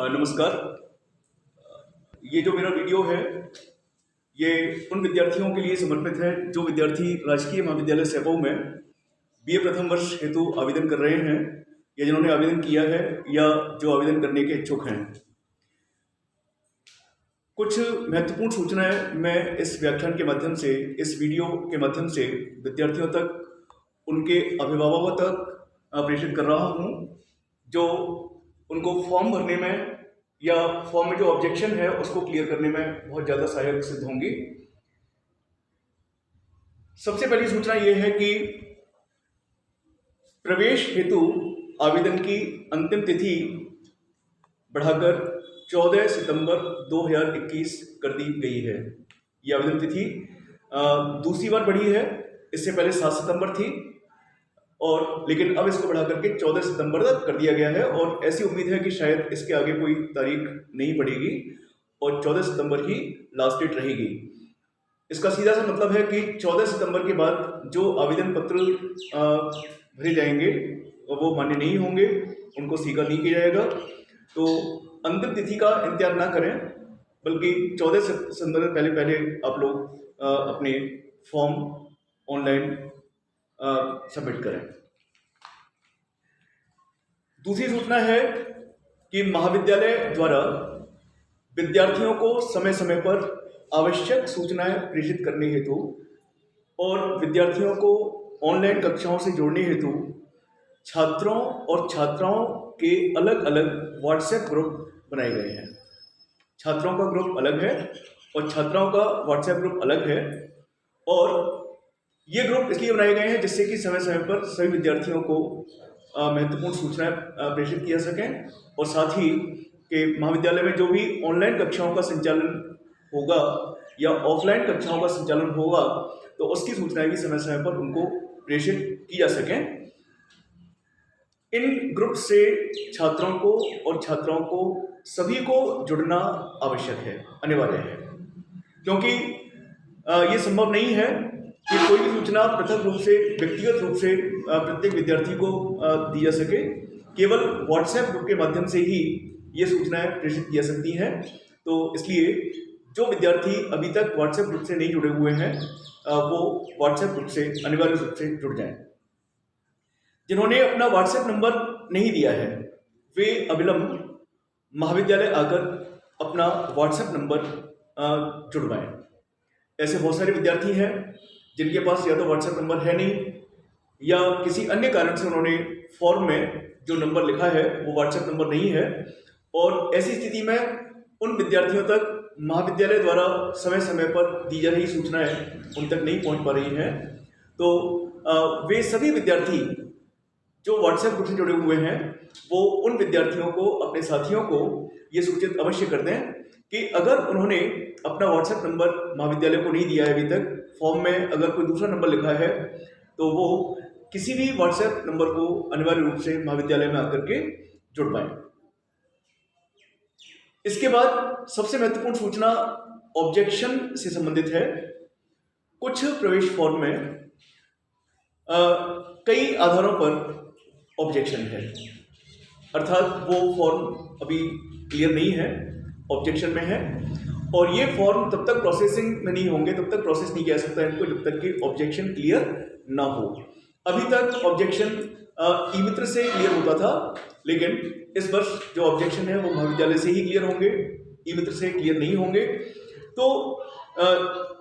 नमस्कार। ये जो मेरा वीडियो है ये उन विद्यार्थियों के लिए समर्पित है जो विद्यार्थी राजकीय महाविद्यालय सैपऊ में बीए प्रथम वर्ष हेतु आवेदन कर रहे हैं या जिन्होंने आवेदन किया है या जो आवेदन करने के इच्छुक हैं। कुछ महत्वपूर्ण सूचनाएं मैं इस व्याख्यान के माध्यम से, इस वीडियो के माध्यम से विद्यार्थियों तक, उनके अभिभावकों तक प्रेषित कर रहा हूं, जो उनको फॉर्म भरने में या फॉर्म में जो ऑब्जेक्शन है उसको क्लियर करने में बहुत ज़्यादा सहायक सिद्ध होंगी। सबसे पहली सूचना यह है कि प्रवेश हेतु आवेदन की अंतिम तिथि बढ़ाकर 14 सितंबर 2021 कर दी गई है। ये आवेदन तिथि दूसरी बार बढ़ी है। इससे पहले 7 सितंबर थी और लेकिन अब इसको बढ़ा करके 14 सितंबर तक कर दिया गया है और ऐसी उम्मीद है कि शायद इसके आगे कोई तारीख नहीं बढ़ेगी और 14 सितंबर ही लास्ट डेट रहेगी। इसका सीधा सा मतलब है कि 14 सितंबर के बाद जो आवेदन पत्र भरे जाएंगे वो मान्य नहीं होंगे, उनको स्वीकार नहीं किया जाएगा। तो अंतिम तिथि का इंतजार ना करें, बल्कि 14 सितंबर से पहले आप लोग अपने फॉर्म ऑनलाइन सबमिट करें। दूसरी सूचना है कि महाविद्यालय द्वारा विद्यार्थियों को समय समय पर आवश्यक सूचनाएं प्रेषित करने हेतु और विद्यार्थियों को ऑनलाइन कक्षाओं से जोड़ने हेतु छात्रों और छात्राओं के अलग अलग व्हाट्सएप ग्रुप बनाए गए हैं। छात्रों का ग्रुप अलग है और छात्राओं का व्हाट्सएप ग्रुप अलग है और ये ग्रुप इसलिए बनाए गए हैं जिससे कि समय समय पर सभी विद्यार्थियों को महत्वपूर्ण सूचनाएं प्रेषित किया सकें और साथ ही कि महाविद्यालय में जो भी ऑनलाइन कक्षाओं का संचालन होगा या ऑफलाइन कक्षाओं का संचालन होगा तो उसकी सूचनाएं भी समय समय पर उनको प्रेषित की जा सकें। इन ग्रुप से छात्रों को और छात्राओं को सभी को जुड़ना आवश्यक है, अनिवार्य है, क्योंकि ये संभव नहीं है कि कोई भी सूचना पृथक रूप से, व्यक्तिगत रूप से प्रत्येक विद्यार्थी को दी जा सके। केवल व्हाट्सएप ग्रुप के माध्यम से ही ये सूचनाएं प्रेषित की जा सकती हैं। तो इसलिए जो विद्यार्थी अभी तक व्हाट्सएप ग्रुप से नहीं जुड़े हुए हैं वो व्हाट्सएप ग्रुप से अनिवार्य रूप से जुड़ जाएं। जिन्होंने अपना व्हाट्सएप नंबर नहीं दिया है वे अविलंब महाविद्यालय आकर अपना व्हाट्सएप नंबर जुड़वाएं। ऐसे बहुत सारे विद्यार्थी हैं जिनके पास या तो व्हाट्सएप नंबर है नहीं या किसी अन्य कारण से उन्होंने फॉर्म में जो नंबर लिखा है वो व्हाट्सएप नंबर नहीं है और ऐसी स्थिति में उन विद्यार्थियों तक महाविद्यालय द्वारा समय समय पर दी जा रही सूचनाएं उन तक नहीं पहुंच पा रही हैं। तो वे सभी विद्यार्थी जो व्हाट्सएप ग्रुप से जुड़े हुए हैं वो उन विद्यार्थियों को, अपने साथियों को ये सूचित अवश्य कर दें कि अगर उन्होंने अपना व्हाट्सएप नंबर महाविद्यालय को नहीं दिया है अभी तक, फॉर्म में अगर कोई दूसरा नंबर लिखा है तो वो किसी भी व्हाट्सएप नंबर को अनिवार्य रूप से महाविद्यालय में आकर के जुड़ पाएं। इसके बाद सबसे महत्वपूर्ण सूचना ऑब्जेक्शन से संबंधित है। कुछ प्रवेश फॉर्म में कई आधारों पर ऑब्जेक्शन है, अर्थात वो फॉर्म अभी क्लियर नहीं है, ऑब्जेक्शन में है और ये फॉर्म तब तक प्रोसेसिंग में नहीं होंगे, तब तक प्रोसेस नहीं किया जा सकता इनको जब तक कि ऑब्जेक्शन क्लियर ना हो। अभी तक ऑब्जेक्शन ई मित्र से क्लियर होता था, लेकिन इस वर्ष जो ऑब्जेक्शन है वो महाविद्यालय से ही क्लियर होंगे, ई मित्र से क्लियर नहीं होंगे। तो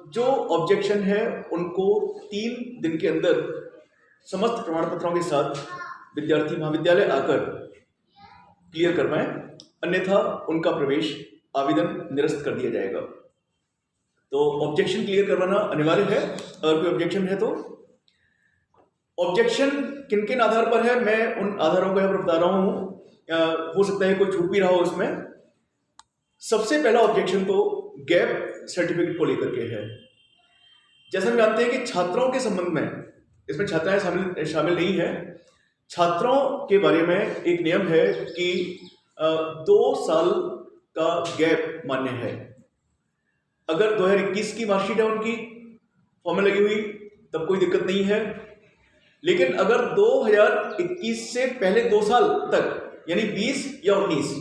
जो ऑब्जेक्शन है उनको 3 दिन के अंदर समस्त प्रमाण पत्रों के साथ विद्यार्थी महाविद्यालय आकर क्लियर करवाएं, अन्यथा उनका प्रवेश आवेदन निरस्त कर दिया जाएगा। तो ऑब्जेक्शन क्लियर करवाना अनिवार्य है। अगर कोई ऑब्जेक्शन है तो ऑब्जेक्शन किन किन आधार पर है मैं उन आधारों को यहाँ पर बता रहा हूँ, हो सकता है कोई छूट भी रहा हो इसमें। सबसे पहला ऑब्जेक्शन तो गैप सर्टिफिकेट को लेकर के है। जैसा हम जानते हैं कि छात्रों के संबंध में, इसमें छात्राएं शामिल नहीं है, छात्रों के बारे में एक नियम है कि 2 साल का गैप मान्य है। अगर 2021 की मार्कशीट है उनकी फॉर्म में लगी हुई तब कोई दिक्कत नहीं है, लेकिन अगर 2021 से पहले 2 साल तक यानी 20 या 19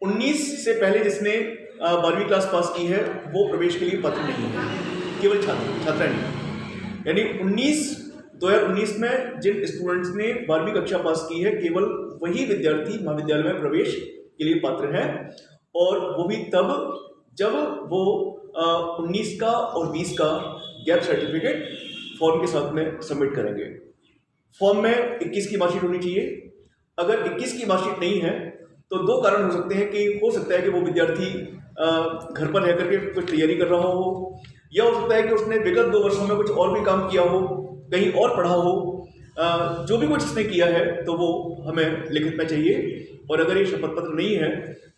19 से पहले जिसने 12वीं क्लास पास की है वो प्रवेश के लिए पात्र नहीं है, केवल छात्रा नहीं। यानी 2019 में जिन स्टूडेंट्स ने 12वीं कक्षा पास की है केवल वही विद्यार्थी महाविद्यालय में प्रवेश के लिए पात्र है, और वो भी तब जब वो 19 का और 20 का गैप सर्टिफिकेट फॉर्म के साथ में सबमिट करेंगे। फॉर्म में 21 की मार्कशीट होनी चाहिए। अगर 21 की मार्कशीट नहीं है तो दो कारण हो सकते हैं कि हो सकता है कि वो विद्यार्थी घर पर रह करके कुछ तैयारी कर रहा हो, या हो सकता है कि उसने विगत 2 वर्षों में कुछ और भी काम किया हो, कहीं और पढ़ा हो। जो भी कुछ उसने किया है तो वो हमें लिखित में चाहिए, और अगर ये शपथ पत्र नहीं है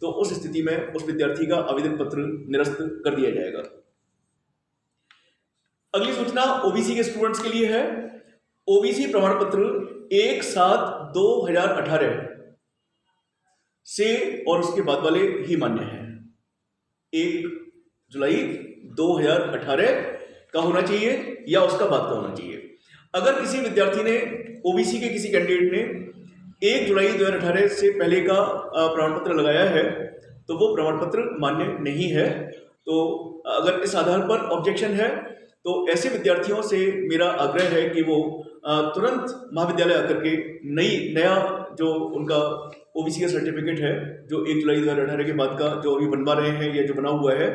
तो उस स्थिति में उस विद्यार्थी का आवेदन पत्र निरस्त कर दिया जाएगा। अगली सूचना ओबीसी के स्टूडेंट्स के लिए है। ओबीसी प्रमाण पत्र 1/7/2018 से और उसके बाद वाले ही मान्य हैं। 1 जुलाई 2018 का होना चाहिए या उसका बाद का होना चाहिए। अगर किसी विद्यार्थी ने ओबीसी के किसी कैंडिडेट ने 1 जुलाई 2018 से पहले का प्रमाण पत्र लगाया है तो वो प्रमाण पत्र मान्य नहीं है। तो अगर इस आधार पर ऑब्जेक्शन है तो ऐसे विद्यार्थियों से मेरा आग्रह है कि वो तुरंत महाविद्यालय आकर के नया जो उनका ओबीसी का सर्टिफिकेट है जो 1 जुलाई 2018 के बाद का जो अभी बनवा रहे हैं या जो बना हुआ है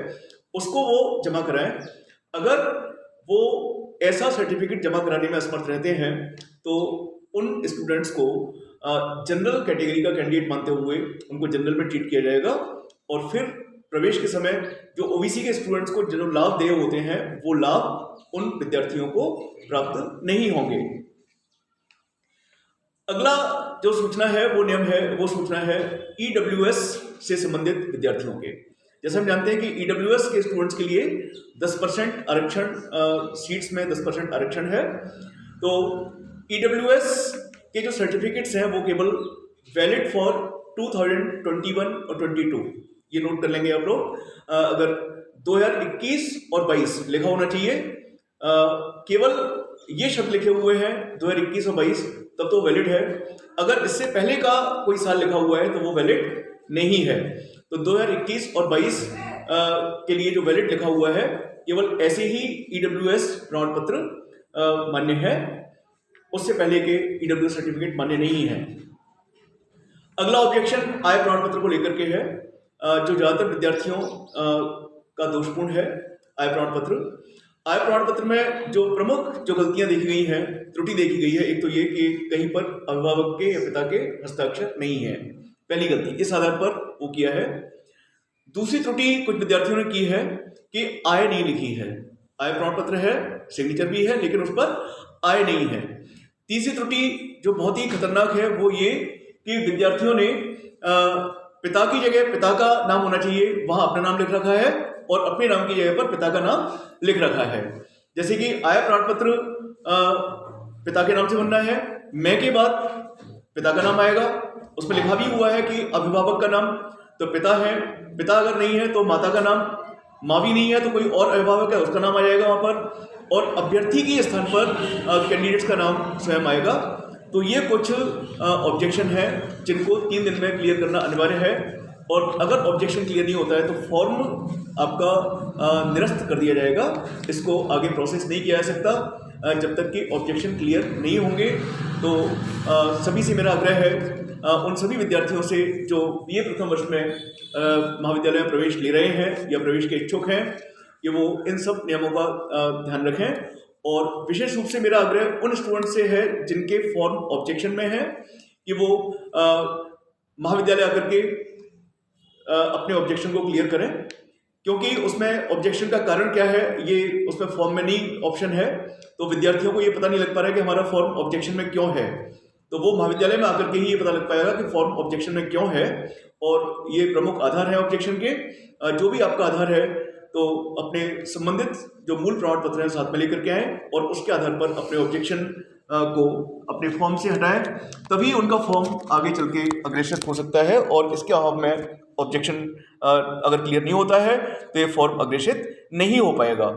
उसको वो जमा कराएं। अगर वो ऐसा सर्टिफिकेट जमा कराने में असमर्थ रहते हैं तो उन स्टूडेंट्स को जनरल कैटेगरी का कैंडिडेट मानते हुए उनको जनरल में ट्रीट किया जाएगा, और फिर प्रवेश के समय जो ओबीसी के स्टूडेंट्स को जो लाभ देय होते हैं वो लाभ उन विद्यार्थियों को प्राप्त नहीं होंगे। अगला जो सूचना है वो सूचना है ईडब्ल्यूएस से संबंधित विद्यार्थियों के। जैसे हम जानते हैं कि ईडब्ल्यूएस के स्टूडेंट्स के लिए 10% आरक्षण, सीट्स में 10% आरक्षण है। तो ईडब्ल्यूएस के जो सर्टिफिकेट्स हैं वो केवल वैलिड फॉर 2021 और 22, ये नोट कर लेंगे आप लोग। अगर 2021 और 22 लिखा होना चाहिए, केवल ये शब्द लिखे हुए हैं 2021 और 22 तब तो वैलिड है। अगर इससे पहले का कोई साल लिखा हुआ है तो वो वैलिड नहीं है। तो 2021 और 22 के लिए जो वैलिड लिखा हुआ है केवल ऐसे ही ईडब्ल्यूएस प्रमाण पत्र मान्य है, उससे पहले के ईडब्ल्यूएस सर्टिफिकेट मान्य नहीं है। अगला ऑब्जेक्शन आय प्रमाण पत्र को लेकर के है, जो ज़्यादातर विद्यार्थियों का दोषपूर्ण है। आय प्रमाण पत्र में जो प्रमुख जो गलतियां देखी गई हैं, त्रुटि देखी गई है, एक तो ये कि कहीं पर अभिभावक के या पिता के हस्ताक्षर नहीं है, पहली गलती इस आधार पर वो किया है। दूसरी त्रुटि कुछ विद्यार्थियों ने की है कि आय नहीं लिखी है। आय प्रमाण पत्र है, सिग्नेचर भी है, लेकिन उस पर आय नहीं है। तीसरी त्रुटि जो बहुत ही खतरनाक है वो ये कि विद्यार्थियों ने पिता की जगह पिता का नाम होना चाहिए, वहां अपना नाम लिख रखा है, और अपने नाम की जगह पर पिता का नाम लिख रखा है। जैसे कि आय प्रमाण पत्र पिता के नाम से बनना है, मैं के बाद पिता का नाम आएगा, उसमें लिखा भी हुआ है कि अभिभावक का नाम तो पिता है, पिता अगर नहीं है तो माता का नाम, माँ भी नहीं है तो कोई और अभिभावक है उसका नाम आ जाएगा वहाँ पर, और अभ्यर्थी के स्थान पर कैंडिडेट्स का नाम स्वयं आएगा। तो ये कुछ ऑब्जेक्शन है जिनको 3 दिन में क्लियर करना अनिवार्य है, और अगर ऑब्जेक्शन क्लियर नहीं होता है तो फॉर्म आपका निरस्त कर दिया जाएगा। इसको आगे प्रोसेस नहीं किया जा सकता जब तक कि ऑब्जेक्शन क्लियर नहीं होंगे। तो सभी से मेरा आग्रह है, उन सभी विद्यार्थियों से जो बीए प्रथम वर्ष में महाविद्यालय में प्रवेश ले रहे हैं या प्रवेश के इच्छुक हैं कि वो इन सब नियमों का ध्यान रखें। और विशेष रूप से मेरा आग्रह उन स्टूडेंट से है जिनके फॉर्म ऑब्जेक्शन में है कि वो महाविद्यालय आकर के अपने ऑब्जेक्शन को क्लियर करें, क्योंकि उसमें ऑब्जेक्शन का कारण क्या है ये उसमें फॉर्म में नहीं ऑप्शन है, तो विद्यार्थियों को ये पता नहीं लग पा रहा है कि हमारा फॉर्म ऑब्जेक्शन में क्यों है। तो वो महाविद्यालय में आकर के ही ये पता लग पाएगा कि फॉर्म ऑब्जेक्शन में क्यों है, और ये प्रमुख आधार है ऑब्जेक्शन के। जो भी आपका आधार है तो अपने संबंधित जो मूल प्रमाण पत्र हैं साथ में लेकर के आएँ, और उसके आधार पर अपने ऑब्जेक्शन को अपने फॉर्म से हटाएं, तभी उनका फॉर्म आगे चल के अग्रेसित हो सकता है। और इसके अभाव में ऑब्जेक्शन अगर क्लियर नहीं होता है तो ये फॉर्म अग्रेसित नहीं हो पाएगा।